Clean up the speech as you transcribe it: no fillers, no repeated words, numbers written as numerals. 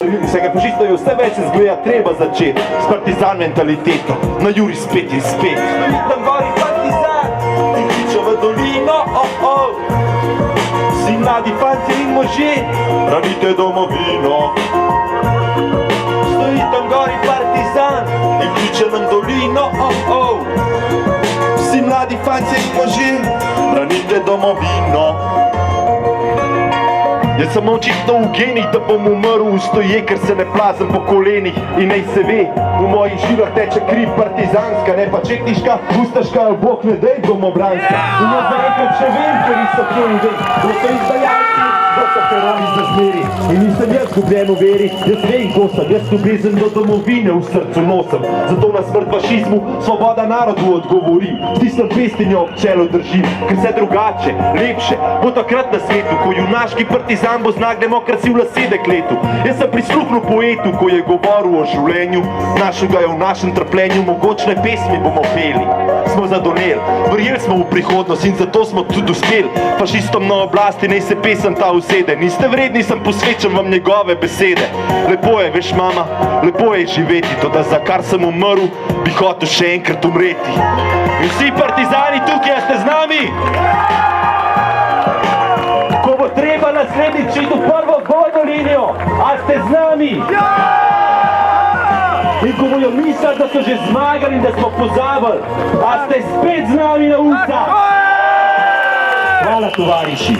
Se ga požistajo vse več, se zgleda treba začeti s partizan mentaliteto, na juri spet in spet. Stoji tam gori partizan in kliče v dolino, Vsi mladi fantje in možje, branite domovino. Stoji tam gori partizan in kliče nam dolino, Vsi mladi fantje in možje, branite domovino. Jaz sem očitno v genih, da bom umrl stoje, ker se ne plazem po kolenih. In naj se ve, v mojih žilah teče kri partizanska, ne pa četniška, ustaška, bog ne dej domobranska. In jaz zaenkrat še vem, ker so kje in vem, da so izdajalci, da so heroji za zmeri. In nisem jaz gubljen v veri, jaz vem, ko sem, jaz ljubezen do domovine v srcu nosem. Zato na smrt fašizmu svoboda narodu odgovori, stisnem pest in jo ob čelo držim, ker se drugače, lepše, bo takrat na svetu, ko junaški partizan bo znak demokracije v lase dekletu. Jaz sem prisluhnil poetu, ko je govoril o življenju, našel ga je v našem trpljenju, mogočne pesmi bomo peli. Smo zadoneli, verjeli smo v prihodnost in zato smo tudi uspeli. Fašistom na oblasti naj se pesem ta usede, niste vredni, sem posvečen vam njegove besede. Lepo je, veš mama, lepo je živeti, to da za kar sem umrl, bi hotel še enkrat umreti. In vsi partizani tukaj, ste z nami? Ko bo treba naslednjič iti v prvo bojno linijo, a ste z nami? In ko bojo mislili, da so že zmagali in da smo pozabili, a ste spet z nami na ulicah? Hvala, tovariši.